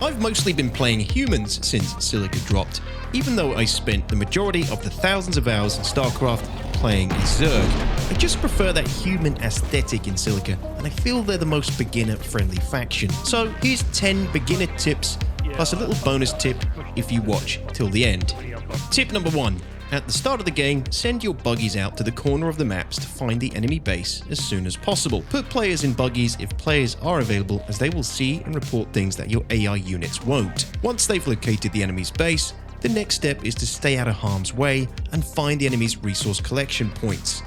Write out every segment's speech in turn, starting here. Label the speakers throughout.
Speaker 1: I've mostly been playing humans since Silica dropped, even though I spent the majority of the thousands of hours in StarCraft playing a Zerg. I just prefer that human aesthetic in Silica, and I feel they're the most beginner-friendly faction. So here's 10 beginner tips, plus a little bonus tip if you watch till the end. Tip number 1. At the start of the game, send your buggies out to the corner of the maps to find the enemy base as soon as possible. Put players in buggies if players are available, as they will see and report things that your AI units won't. Once they've located the enemy's base, the next step is to stay out of harm's way and find the enemy's resource collection points.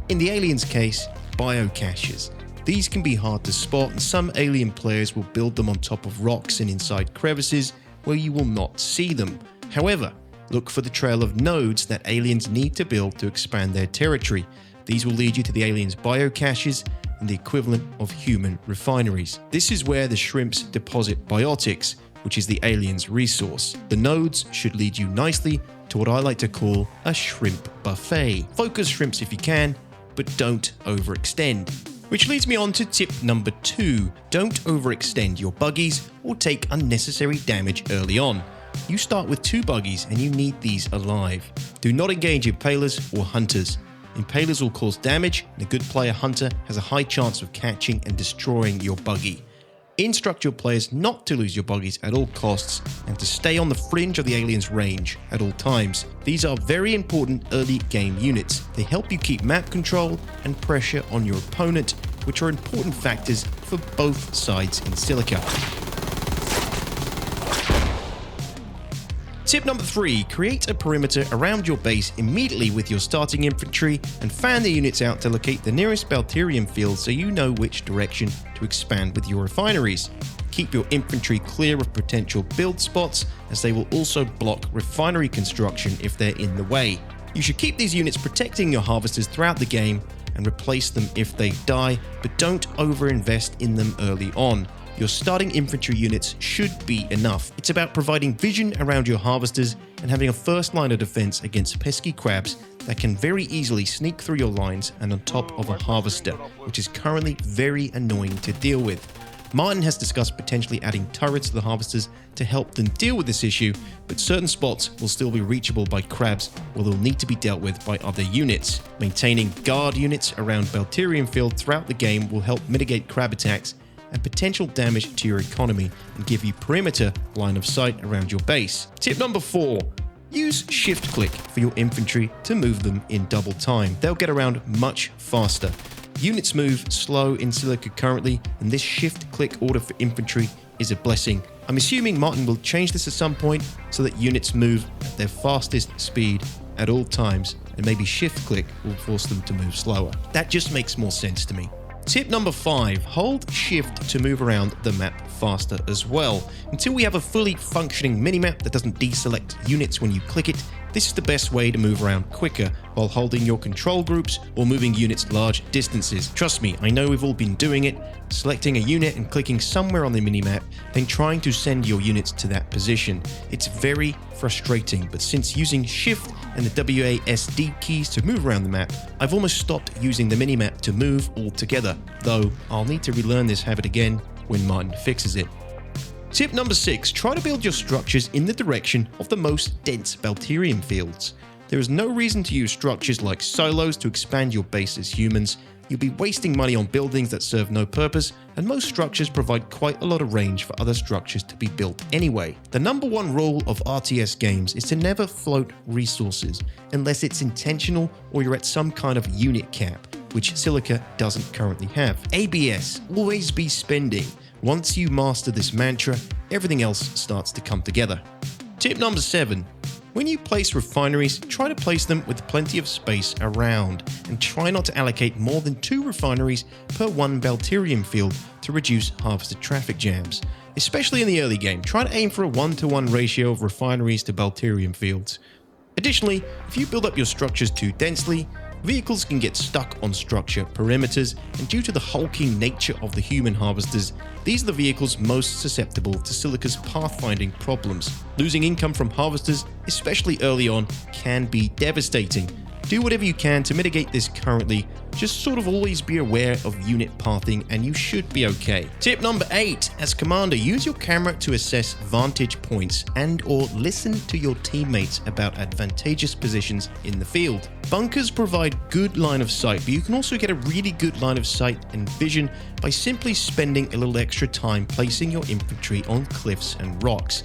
Speaker 1: In the aliens' case, biocaches. These can be hard to spot, and some alien players will build them on top of rocks and inside crevices where you will not see them. However, look for the trail of nodes that aliens need to build to expand their territory. These will lead you to the aliens' biocaches and the equivalent of human refineries. This is where the shrimps deposit biotics, which is the aliens' resource. The nodes should lead you nicely to what I like to call a shrimp buffet. Focus shrimps if you can, but don't overextend. Which leads me on to tip number 2. Don't overextend your buggies or take unnecessary damage early on. You start with 2 buggies and you need these alive. Do not engage impalers or hunters. Impalers will cause damage, and a good player hunter has a high chance of catching and destroying your buggy. Instruct your players not to lose your buggies at all costs and to stay on the fringe of the aliens' range at all times. These are very important early game units. They help you keep map control and pressure on your opponent, which are important factors for both sides in Silica. Tip number 3, create a perimeter around your base immediately with your starting infantry and fan the units out to locate the nearest Balterium field so you know which direction to expand with your refineries. Keep your infantry clear of potential build spots, as they will also block refinery construction if they're in the way. You should keep these units protecting your harvesters throughout the game and replace them if they die, but don't overinvest in them early on. Your starting infantry units should be enough. It's about providing vision around your harvesters and having a first line of defense against pesky crabs that can very easily sneak through your lines and on top of a harvester, which is currently very annoying to deal with. Martin has discussed potentially adding turrets to the harvesters to help them deal with this issue, but certain spots will still be reachable by crabs or they'll need to be dealt with by other units. Maintaining guard units around Balterium field throughout the game will help mitigate crab attacks and potential damage to your economy and give you perimeter line of sight around your base. Tip number 4. Use shift click for your infantry to move them in double time. They'll get around much faster. Units move slow in Silica currently, and this shift click order for infantry is a blessing. I'm assuming Martin will change this at some point so that units move at their fastest speed at all times, and maybe shift click will force them to move slower. That just makes more sense to me. Tip number 5, hold shift to move around the map faster as well. Until we have a fully functioning minimap that doesn't deselect units when you click it, this is the best way to move around quicker while holding your control groups or moving units large distances. Trust me, I know we've all been doing it, selecting a unit and clicking somewhere on the minimap, then trying to send your units to that position. It's very frustrating, but since using shift and the WASD keys to move around the map, I've almost stopped using the minimap to move altogether, though I'll need to relearn this habit again when Martin fixes it. Tip number 6, try to build your structures in the direction of the most dense Balterium fields. There is no reason to use structures like silos to expand your base as humans. You'll be wasting money on buildings that serve no purpose, and most structures provide quite a lot of range for other structures to be built anyway. The number 1 rule of RTS games is to never float resources, unless it's intentional or you're at some kind of unit cap, which Silica doesn't currently have. ABS, always be spending. Once you master this mantra, everything else starts to come together. Tip number 7. When you place refineries, try to place them with plenty of space around, and try not to allocate more than 2 refineries per 1 Balterium field to reduce harvester traffic jams. Especially in the early game, try to aim for a 1-to-1 ratio of refineries to Balterium fields. Additionally, if you build up your structures too densely, vehicles can get stuck on structure perimeters, and due to the hulking nature of the human harvesters, these are the vehicles most susceptible to Silica's pathfinding problems. Losing income from harvesters, especially early on, can be devastating. Do whatever you can to mitigate this currently. Just sort of always be aware of unit pathing and you should be okay. Tip number 8. As commander, use your camera to assess vantage points and or listen to your teammates about advantageous positions in the field. Bunkers provide good line of sight, but you can also get a really good line of sight and vision by simply spending a little extra time placing your infantry on cliffs and rocks.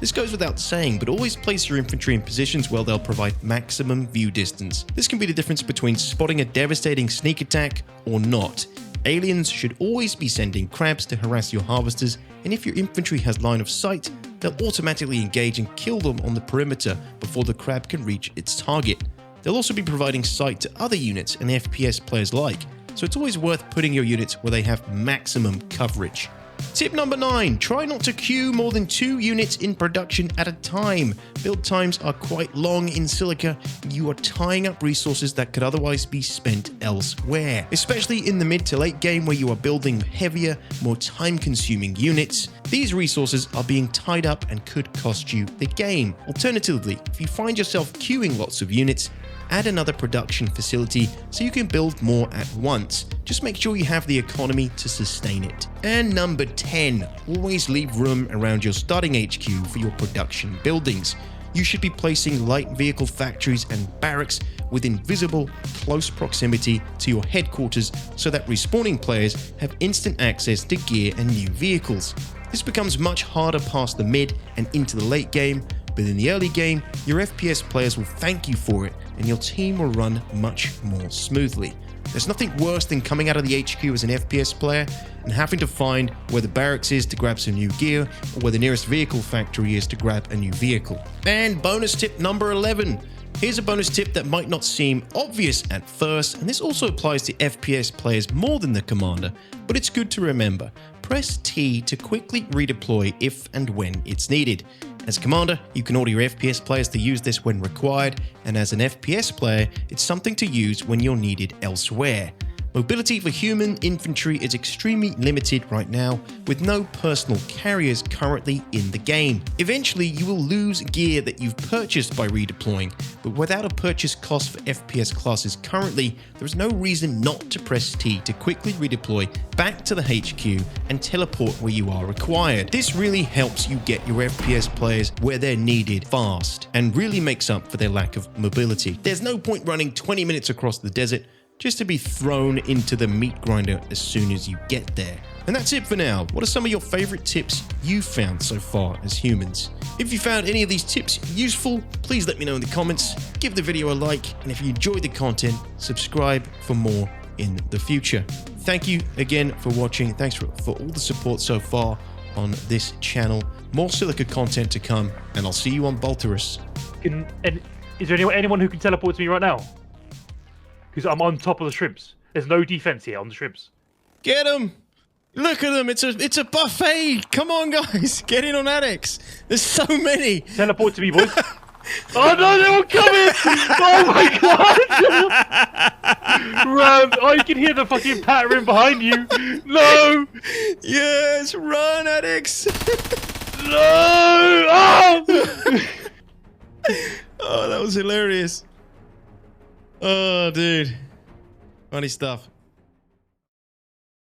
Speaker 1: This goes without saying, but always place your infantry in positions where they'll provide maximum view distance. This can be the difference between spotting a devastating sneak attack or not. Aliens should always be sending crabs to harass your harvesters, and if your infantry has line of sight, they'll automatically engage and kill them on the perimeter before the crab can reach its target. They'll also be providing sight to other units and FPS players alike, so it's always worth putting your units where they have maximum coverage. Tip number 9. Try not to queue more than 2 units in production at a time. Build times are quite long in Silica. You are tying up resources that could otherwise be spent elsewhere, especially in the mid to late game where you are building heavier, more time-consuming units. These resources are being tied up and could cost you the game. Alternatively, if you find yourself queuing lots of units, add another production facility so you can build more at once. Just make sure you have the economy to sustain it. And number 10, always leave room around your starting HQ for your production buildings. You should be placing light vehicle factories and barracks within visible, close proximity to your headquarters so that respawning players have instant access to gear and new vehicles. This becomes much harder past the mid and into the late game, but in the early game, your FPS players will thank you for it and your team will run much more smoothly. There's nothing worse than coming out of the HQ as an FPS player and having to find where the barracks is to grab some new gear or where the nearest vehicle factory is to grab a new vehicle. And bonus tip number 11. Here's a bonus tip that might not seem obvious at first, and this also applies to FPS players more than the commander, but it's good to remember. Press T to quickly redeploy if and when it's needed. As commander, you can order your FPS players to use this when required, and as an FPS player, it's something to use when you're needed elsewhere. Mobility for human infantry is extremely limited right now, with no personal carriers currently in the game. Eventually, you will lose gear that you've purchased by redeploying, but without a purchase cost for FPS classes currently, there is no reason not to press T to quickly redeploy back to the HQ and teleport where you are required. This really helps you get your FPS players where they're needed fast, and really makes up for their lack of mobility. There's no point running 20 minutes across the desert just to be thrown into the meat grinder as soon as you get there. And that's it for now. What are some of your favorite tips you've found so far as humans? If you found any of these tips useful, please let me know in the comments, give the video a like, and if you enjoyed the content, subscribe for more in the future. Thank you again for watching. Thanks for all the support so far on this channel. More Silica content to come, and I'll see you on Balturus.
Speaker 2: Is there anyone who can teleport to me right now? Because I'm on top of the shrimps. There's no defense here on the shrimps.
Speaker 1: Get them! Look at them! It's a buffet! Come on, guys! Get in on Adex! There's so many!
Speaker 2: Teleport to me, boys. Oh no, they're all coming! Oh my god! Run! Oh, you can hear the fucking pattering behind you! No!
Speaker 1: Yes! Run, Adex!
Speaker 2: No! Oh!
Speaker 1: Oh, that was hilarious. Oh, dude. Funny stuff.